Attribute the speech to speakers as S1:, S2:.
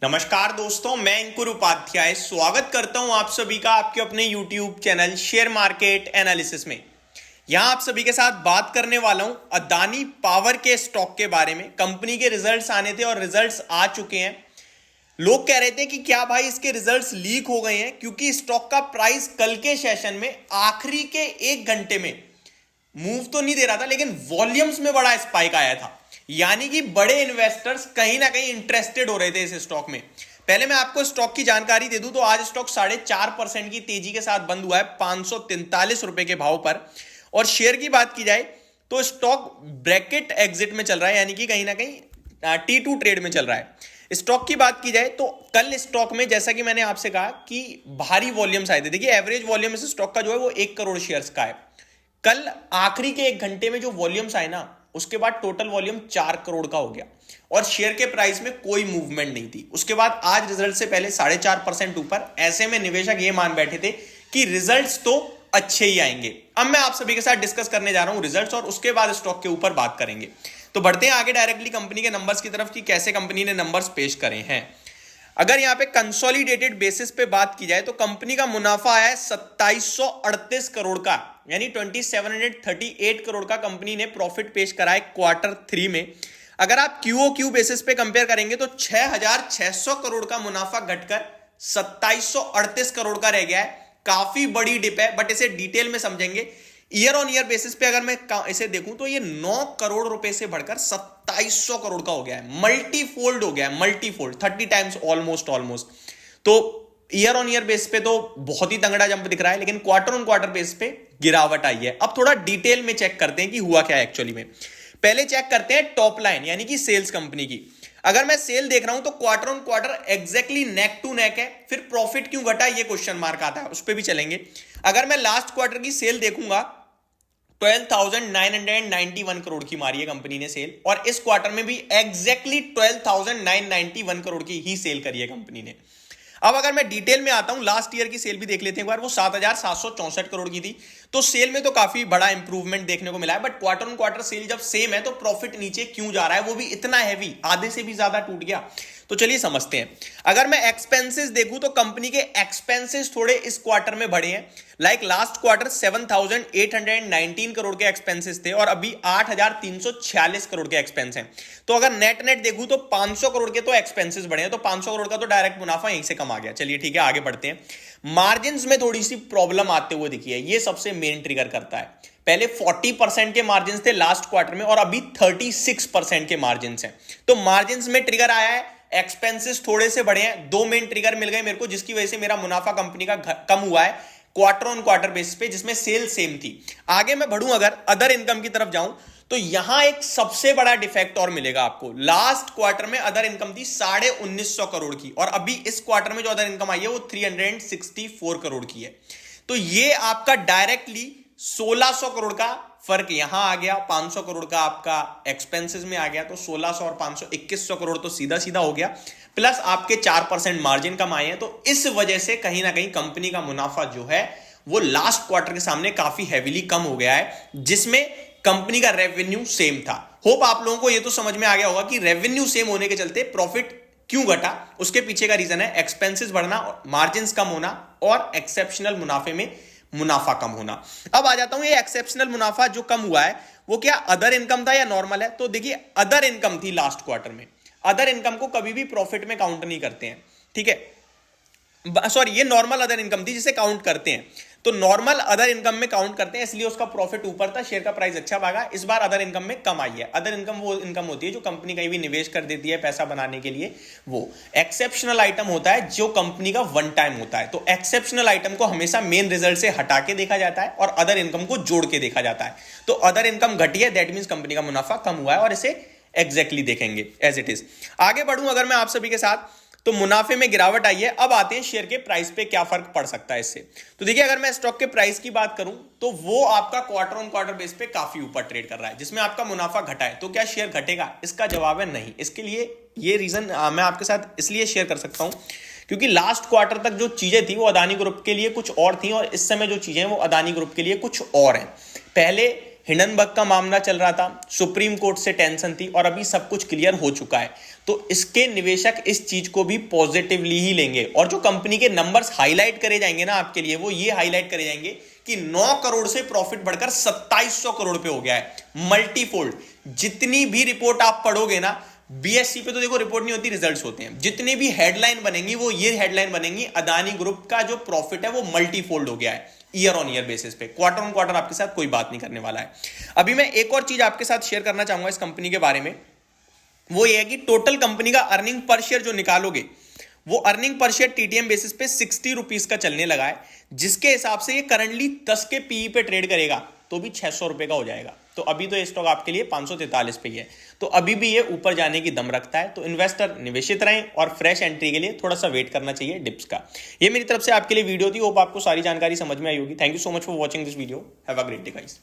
S1: नमस्कार दोस्तों, मैं अंकुर उपाध्याय स्वागत करता हूं आप सभी का आपके अपने YouTube channel share market analysis में। यहां आप सभी के साथ बात करने वाला हूं अदानी पावर के स्टॉक के बारे में। कंपनी के रिजल्ट्स आने थे और रिजल्ट्स आ चुके हैं। लोग कह रहे थे कि क्या भाई इसके रिजल्ट्स लीक हो गए हैं, क्योंकि स्टॉक का प्राइस कल के सेशन में आखिरी के 1 घंटे में मूव तो नहीं दे रहा था, लेकिन वॉल्यूम्स में बड़ा स्पाइक आया था। यानी कि बड़े इन्वेस्टर्स कहीं ना कहीं इंटरेस्टेड हो रहे थे इस स्टॉक में। पहले मैं आपको स्टॉक की जानकारी दे दूं तो आज स्टॉक 4.5% की तेजी के साथ बंद हुआ है 543 रुपए के भाव पर। और शेयर की बात की जाए तो स्टॉक ब्रैकेट एग्जिट में चल रहा है, यानी कि कहीं ना कहीं T2 ट्रेड में चल रहा है। स्टॉक की बात की जाए तो कल स्टॉक में, जैसा कि मैंने आपसे कहा कि भारी वॉल्यूम्स आए थे। देखिए, एवरेज वॉल्यूम इस स्टॉक का जो है वो 1 करोड़ शेयर्स का है। कल आखिरी के 1 घंटे में जो वॉल्यूम्स आए ना, उसके बाद टोटल वॉल्यूम 4 करोड़ का हो गया और शेयर के प्राइस में कोई मूवमेंट नहीं थी। उसके बाद आज रिजल्ट से पहले 4.5% ऊपर। ऐसे में निवेशक ये मान बैठे थे कि रिजल्ट्स तो अच्छे ही आएंगे। अब मैं आप सभी के साथ डिस्कस करने जा रहा हूं रिजल्ट्स, और उसके बाद स्टॉक के ऊपर बात करेंगे। तो बढ़ते हैं आगे डायरेक्टली कंपनी के नंबर्स की तरफ कि कैसे कंपनी ने नंबर्स पेश करे हैं। अगर यहां पे कंसोलिडेटेड बेसिस पे बात की जाए तो कंपनी का मुनाफा आया है 2738 करोड़ का, यानी 2738 करोड़ का कंपनी ने प्रॉफिट पेश करा है Q3 में। अगर आप QOQ बेसिस पे कंपेयर करेंगे तो 6600 करोड़ का मुनाफा घटकर 2738 करोड़ का रह गया है। काफी बड़ी डिप है, बट इसे डिटेल में समझेंगे। ईयर ऑन ईयर बेसिस पे अगर मैं इसे देखूं तो ये 9 करोड़ रुपए से बढ़कर 2700 करोड़ का हो गया है। मल्टीफोल्ड हो गया है, मल्टीफोल्ड, 30 टाइम्स ऑलमोस्ट। तो ईयर ऑन ईयर बेस पे तो बहुत ही तगड़ा जंप दिख रहा है, लेकिन क्वार्टर ऑन क्वार्टर बेस पे गिरावट आई है। अब थोड़ा डिटेल में चेक करते हैं कि हुआ क्या है एक्चुअली में। पहले चेक करते हैं टॉप लाइन, यानी कि सेल्स कंपनी की। अगर मैं सेल देख रहा हूं तो quarter on quarter exactly neck to neck है। फिर प्रॉफिट क्यों घटा, ये क्वेश्चन मार्क आता है, उस पर भी चलेंगे। अगर मैं लास्ट क्वार्टर की सेल देखूंगा 12,991 करोड़ की मारी है कंपनी ने सेल, और इस क्वार्टर में भी एग्जैक्टली 12,991 करोड़ की ही सेल करी है कंपनी ने। अब अगर मैं डिटेल में आता हूं, लास्ट ईयर की सेल भी देख लेते हैं एक बार। वो 7,764 करोड़ की थी, तो सेल में तो काफी बड़ा इंप्रूवमेंट देखने को मिला है। But quarter on quarter sale जब सेम है तो प्रॉफिट नीचे क्यों जा रहा है, वो भी इतना हैवी, आधे से भी ज्यादा टूट गया। तो चलिए समझते हैं। अगर मैं एक्सपेंसेस देखूं तो कंपनी के एक्सपेंसेस थोड़े इस क्वार्टर में बढ़े हैं। लाइक लास्ट क्वार्टर 7,819 करोड़ के एक्सपेंसेस थे और अभी 8,346 करोड़ के एक्सपेंस हैं। तो अगर नेट देखूं तो 500 करोड़ के तो एक्सपेंसेस बढ़े हैं, तो 500 करोड़ का तो डायरेक्ट मुनाफा यहीं से कम आ गया। चलिए ठीक है, आगे बढ़ते हैं। मार्जिन में थोड़ी सी प्रॉब्लम आते हुए दिखी है, ये सबसे मेन ट्रिगर करता है। पहले 40% के मार्जिन थे लास्ट क्वार्टर में और अभी 36% के मार्जिन हैं। तो मार्जिन में ट्रिगर आया है, एक्सपेंसेस थोड़े से बढ़े हैं। दो मेन ट्रिगर मिल गए मेरे को, जिसकी वजह से मेरा मुनाफा कंपनी का कम हुआ है क्वार्टर ऑन क्वार्टर बेसिस पे, जिसमें सेल सेम थी। आगे मैं बढ़ूं, अगर अदर इनकम की तरफ जाऊं तो यहां एक सबसे बड़ा डिफेक्ट और मिलेगा आपको। लास्ट क्वार्टर में अदर इनकम थी 1950 करोड़ की, और अभी इस क्वार्टर में जो अदर इनकम आई है वो 364 करोड़ की है। तो ये आपका डायरेक्टली 1600 करोड़ का फर्क यहां आ गया। 500 करोड़ का आपका एक्सपेंसेस में आ गया, तो 1600 और 500 2100 करोड़ तो सीधा सीधा हो गया। प्लस आपके 4% मार्जिन कम आए हैं, तो इस वजह से कहीं ना कहीं कंपनी का मुनाफा जो है वो लास्ट क्वार्टर के सामने काफी हैवीली कम हो गया है, जिसमें कंपनी का रेवेन्यू सेम था। होप आप लोगों को ये तो समझ में आ गया होगा कि रेवेन्यू सेम होने के चलते प्रॉफिट क्यों घटा। उसके पीछे का रीजन है एक्सपेंसेस बढ़ना, मार्जिन कम होना और एक्सेप्शनल मुनाफे में मुनाफा कम होना। अब आ जाता हूं, ये एक्सेप्शनल मुनाफा जो कम हुआ है वो क्या अदर इनकम था या नॉर्मल है। तो देखिए, अदर इनकम थी लास्ट क्वार्टर में। अदर इनकम को कभी भी प्रॉफिट में काउंट नहीं करते हैं, ठीक है। सॉरी, ये नॉर्मल अदर इनकम थी जिसे काउंट करते हैं। तो नॉर्मल अदर इनकम में काउंट करते हैं, इसलिए उसका प्रॉफिट ऊपर था, शेयर का प्राइस अच्छा भागा। इस बार अदर इनकम में कम आई है। अदर इनकम वो इनकम होती है जो कंपनी कहीं भी निवेश कर देती है पैसा बनाने के लिए। वो एक्सेप्शनल आइटम होता है जो कंपनी का वन टाइम होता है। तो एक्सेप्शनल आइटम को हमेशा मेन रिजल्ट से हटा के देखा जाता है और अदर इनकम को जोड़ के देखा जाता है। तो अदर इनकम घटी है, दैट मींस कंपनी का मुनाफा कम हुआ है, और इसे एग्जैक्टली देखेंगे एज इट इज। आगे बढ़ूं अगर मैं आप सभी के साथ, तो मुनाफे में गिरावट आई है। अब आते हैं शेयर के प्राइस पे क्या फर्क पड़ सकता है इससे। तो देखिए, अगर मैं स्टॉक के प्राइस की बात करूं तो वो आपका क्वार्टर ऑन क्वार्टर बेस पे काफी ऊपर ट्रेड कर रहा है, जिसमें आपका मुनाफा घटा है। तो क्या शेयर घटेगा? इसका जवाब है नहीं। इसके लिए ये रीजन मैं आपके साथ इसलिए शेयर कर सकता हूं क्योंकि लास्ट क्वार्टर तक जो चीजें थी वो अदानी ग्रुप के लिए कुछ और थी, और इस समय जो चीजें वो अदानी ग्रुप के लिए कुछ और हैं। पहले हिंडनबर्ग का मामला चल रहा था, सुप्रीम कोर्ट से टेंशन थी और अभी सब कुछ क्लियर हो चुका है। तो इसके निवेशक इस चीज को भी पॉजिटिवली ही लेंगे और जो कंपनी के नंबर्स हाईलाइट करे जाएंगे ना आपके लिए, वो ये हाईलाइट करे जाएंगे कि 9 करोड़ से प्रॉफिट बढ़कर 2700 करोड़ पे हो गया है, मल्टीफोल्ड। जितनी भी रिपोर्ट आप पढ़ोगे ना, बीएससी पे तो देखो रिपोर्ट नहीं होती, रिजल्ट्स होते हैं। जितनी भी हेडलाइन बनेंगी वो ये हेडलाइन बनेंगी, अदानी ग्रुप का जो प्रॉफिट है वो मल्टीफोल्ड हो गया है ईयर ऑन ईयर बेसिस पे। क्वार्टर ऑन क्वार्टर आपके साथ कोई बात नहीं करने वाला है। अभी मैं एक और चीज आपके साथ शेयर करना चाहूंगा इस कंपनी के बारे में, वो ये है कि टोटल कंपनी का अर्निंग पर शेयर जो निकालोगे, वो earning per share TTM basis पे 60 रुपीज का चलने लगा है, जिसके हिसाब से ये करंटली 10 के पीई पे ट्रेड करेगा तो भी 600 रुपए का हो जाएगा। तो अभी तो ये स्टॉक आपके लिए 543 पे ही है, तो अभी भी ये ऊपर जाने की दम रखता है। तो इन्वेस्टर निवेशित रहें और फ्रेश एंट्री के लिए थोड़ा सा वेट करना चाहिए डिप्स का। ये मेरी तरफ से आपके लिए वीडियो थी, होप आपको सारी जानकारी समझ में आई होगी। Thank you so much for watching this video. Have a great day guys.